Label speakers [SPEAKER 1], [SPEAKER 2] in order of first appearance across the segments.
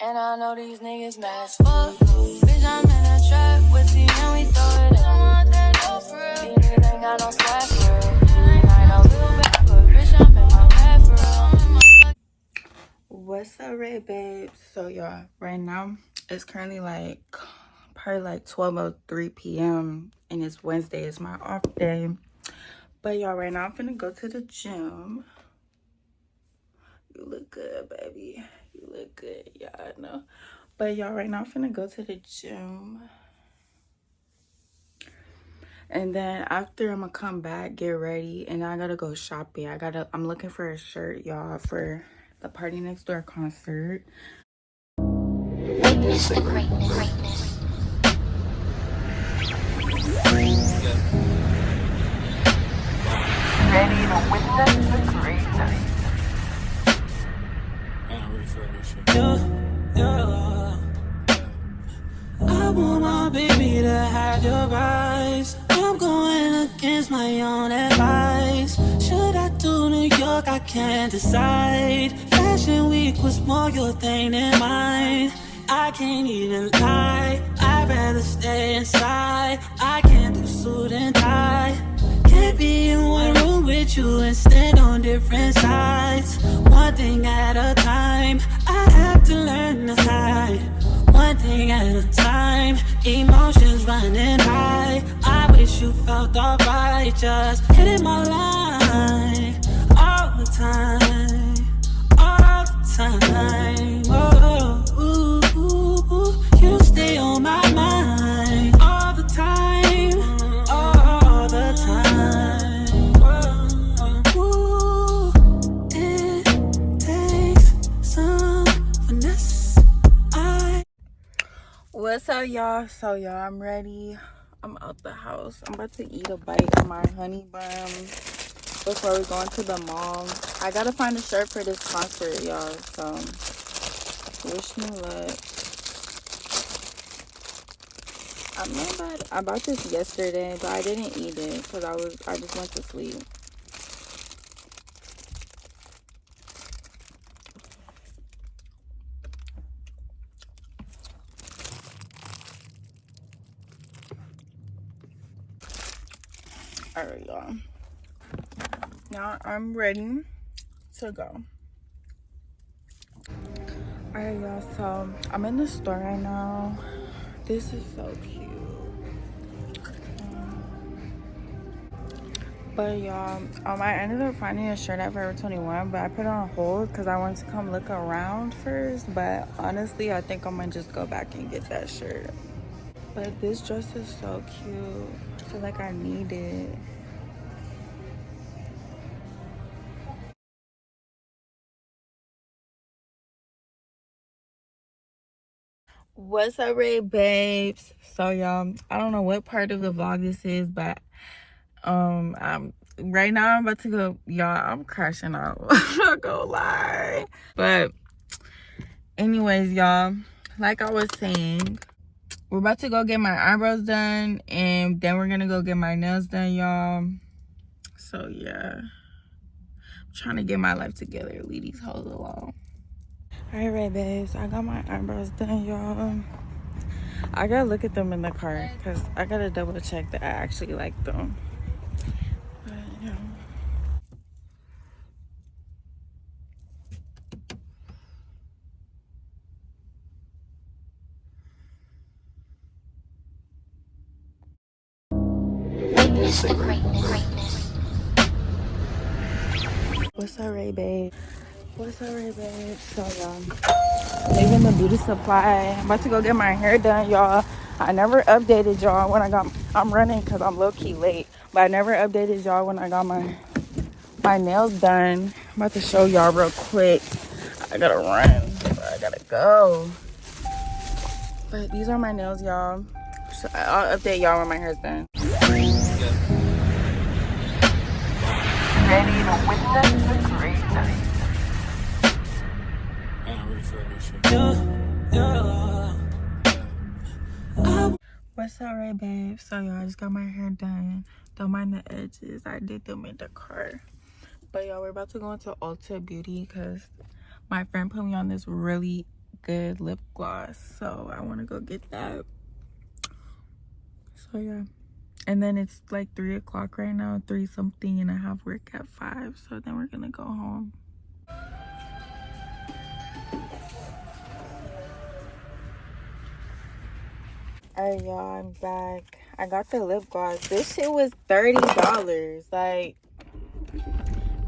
[SPEAKER 1] And I know these niggas mad as fuck. Bitch, I'm in a trap with you and we throw it. I don't want that no for real. These niggas ain't got no swag for real. I ain't no little bad, but bitch, I'm in my bag for real. What's up, Red Babes? So y'all, right now it's currently like probably like 12:03 p.m. and it's Wednesday. It's my off day. But y'all, right now I'm finna go to the gym. You look good, baby. You look good, y'all know. But y'all, right now I'm finna go to the gym. And then after I'm gonna come back, get ready, and I gotta go shopping. I'm looking for a shirt, y'all, for the Party Next Door concert. Ready to witness the greatness.
[SPEAKER 2] I want my baby to have your eyes. I'm going against my own advice. Should I do New York? I can't decide. Fashion week was more your thing than mine. I can't even lie, I'd rather stay inside. I can't do suit and tie. Can't be in one room with you and stand on different sides. One thing at a time, I have to learn to hide. One thing at a time, emotions running high. I wish you felt alright, just hitting my line all the time, all the time. Oh, ooh, ooh, ooh. You stay on my mind all the time, all the time. Ooh, it takes some finesse.
[SPEAKER 1] What's up, y'all? So y'all, I'm ready. I'm out the house. I'm about to eat a bite of my honey bun before we go into the mall. I gotta find a shirt for this concert, y'all. So wish me luck. I bought this yesterday, but I didn't eat it because I just went to sleep. Alright, y'all. Now I'm ready to go. Alright, y'all. So I'm in the store right now. This is so cute. But y'all, I ended up finding a shirt at Forever 21, but I put it on hold because I wanted to come look around first. But honestly, I think I'm gonna just go back and get that shirt. But this dress is so cute. I feel like I need it. What's up, Red Babes? So y'all, I don't know what part of the vlog this is, but I'm right now I'm about to go. Y'all, I'm crashing out. I'm not gonna lie. But anyways, y'all, like I was saying, we're about to go get my eyebrows done, and then we're gonna go get my nails done, y'all. So yeah, I'm trying to get my life together, leave these hoes alone. All right, Red Babes, I got my eyebrows done, y'all. I gotta look at them in the car because I gotta double check that I actually like them. But, yeah. What's up, Ray Babe? What's up, Ray Babe? So, y'all, leaving the beauty supply. I'm about to go get my hair done, y'all. I never updated y'all when I'm running because I'm low-key late. But I never updated y'all when I got my nails done. I'm about to show y'all real quick. I gotta run. I gotta go. But these are my nails, y'all. So I'll update y'all when my hair's done. Ready to witness the greatness. What's up, Ray Babe? So y'all, I just got my hair done. Don't mind the edges. I did them in the car. But y'all, we're about to go into Ulta Beauty because my friend put me on this really good lip gloss, so I want to go get that. So yeah, and then it's like 3 o'clock right now, 3 something, and I have work at 5, so then we're gonna go home. Alright, y'all, I'm back. I got the lip gloss. This shit was $30. Like,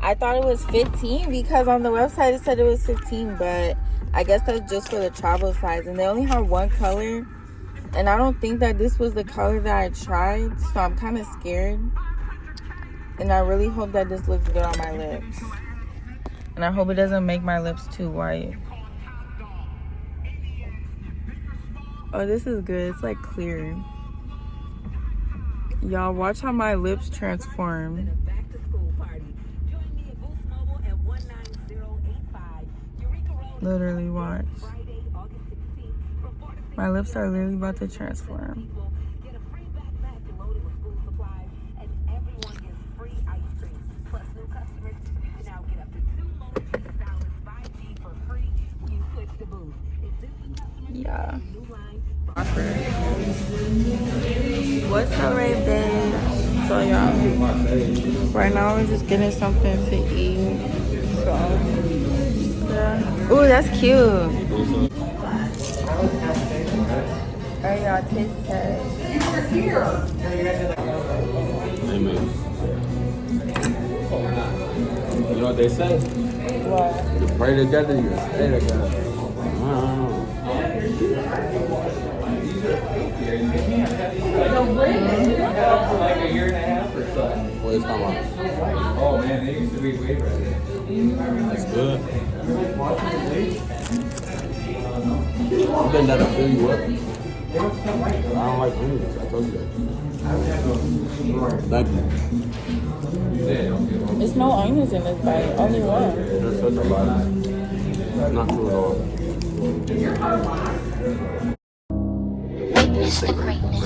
[SPEAKER 1] I thought it was 15 because on the website it said it was 15, but I guess that's just for the travel size, and they only have one color, and I don't think that this was the color that I tried, so I'm kind of scared, and I really hope that this looks good on my lips, and I hope it doesn't make my lips too white. Oh, this is good. It's like clear. Y'all, watch how my lips transform. Literally, watch. My lips are literally about to transform. Yeah. What's up, right, babe? So, y'all, right now we're just getting something to eat. So, yeah. Ooh, that's cute. Alright, y'all, taste test.
[SPEAKER 3] Amen. You know what they say?
[SPEAKER 1] What?
[SPEAKER 3] You pray together, you stay together.
[SPEAKER 2] Like a year and a half or so.
[SPEAKER 3] What is talking about?
[SPEAKER 2] Oh man, they used to be way better.
[SPEAKER 3] That's good. You been there to fill you up. I don't like onions. I told you that. Thank you.
[SPEAKER 1] There's no onions in this bite, only one.
[SPEAKER 3] There's such a lot. Not true at all.
[SPEAKER 4] Witness the greatness.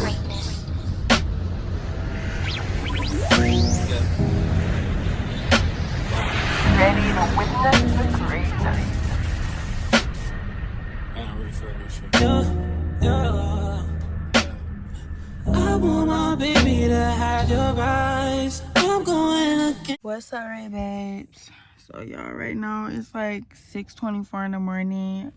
[SPEAKER 4] Ready to witness the greatness.
[SPEAKER 2] I want my baby to have your eyes. I'm going again.
[SPEAKER 1] What's up, right, babes? So, y'all, right now it's like 6:24 in the morning.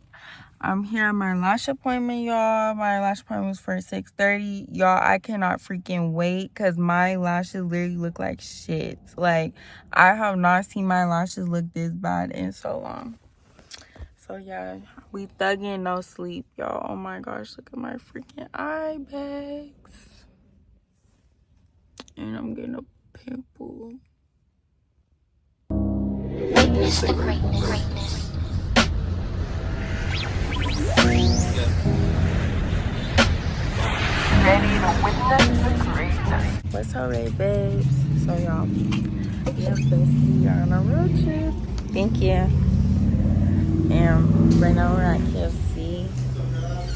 [SPEAKER 1] I'm here at my lash appointment, y'all. My lash appointment was for 6:30. Y'all, I cannot freaking wait because my lashes literally look like shit. Like, I have not seen my lashes look this bad in so long. So, yeah, we thugging, no sleep, y'all. Oh, my gosh, look at my freaking eye bags. And I'm getting a pimple.
[SPEAKER 4] Witness the greatness. Ready to witness the greatness.
[SPEAKER 1] What's up, right, babes? So, y'all, we have been on a road trip. Thank you. And right now we're at KFC.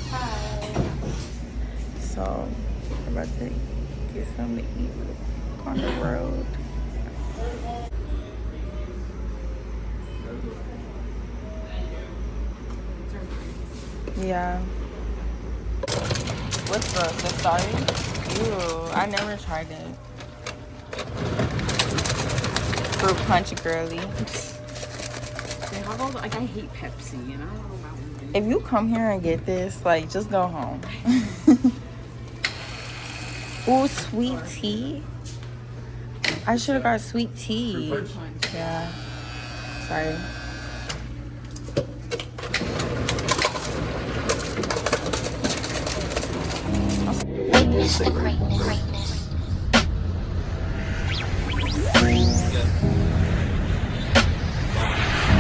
[SPEAKER 1] Hi. So, we're about to get something to eat on the road. Yeah. What's the sorry? Ew, I never tried it. Fruit punch girly.
[SPEAKER 5] Like, I hate Pepsi, and I don't know about women.
[SPEAKER 1] If you come here and get this, like, just go home. Ooh, sweet tea. I should have got sweet tea.
[SPEAKER 5] Fruit punch.
[SPEAKER 1] Yeah. Sorry.
[SPEAKER 4] Witness the greatness.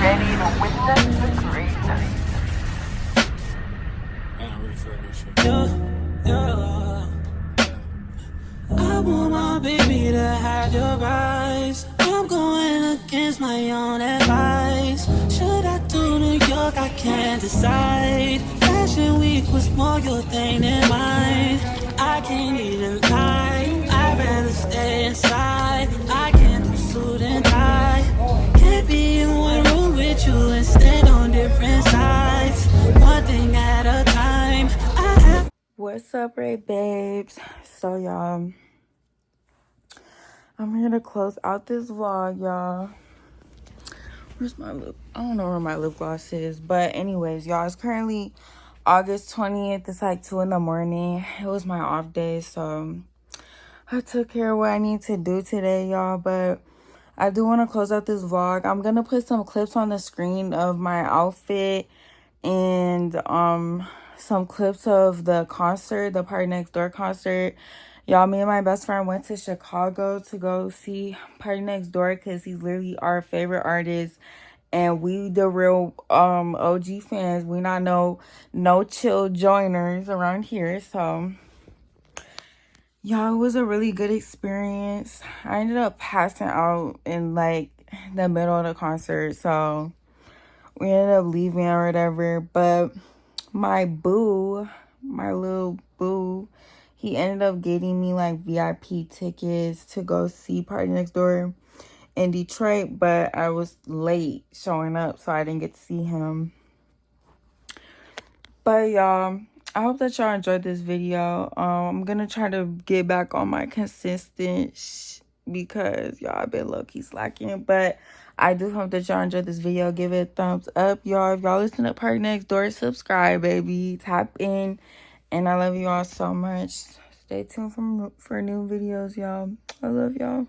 [SPEAKER 4] Ready to witness the greatness.
[SPEAKER 2] I want my baby to have your eyes. I'm going against my own advice. Should I do New York? I can't decide. Fashion week was more your thing than mine. I can't even lie. I'd rather stay inside. I can't do suit and tie. Can't be in one room with you and stand on different sides. One
[SPEAKER 1] What's up, Ray babes? So y'all, I'm here to close out this vlog, y'all. Where's my lip? I don't know where my lip gloss is, but anyways, y'all, it's currently August 20th. It's like 2 in the morning. It was my off day, so I took care of what I need to do today, y'all. But I do want to close out this vlog. I'm gonna put some clips on the screen of my outfit and some clips of the concert, the Party Next Door concert. Y'all, me and my best friend went to Chicago to go see Party Next Door because he's literally our favorite artist, and we the real OG fans. We not no chill joiners around here. So y'all, it was a really good experience. I ended up passing out in like the middle of the concert, so we ended up leaving or whatever. But my boo, my little boo, he ended up getting me like VIP tickets to go see Party Next Door in Detroit, but I was late showing up, so I didn't get to see him. But y'all, I hope that y'all enjoyed this video. I'm gonna try to get back on my consistent because y'all been low-key slacking, but I do hope that y'all enjoyed this video. Give it a thumbs up, y'all. If y'all listen to Party Next Door, subscribe, baby. Tap in, and I love you all so much. Stay tuned for new videos, y'all. I love y'all.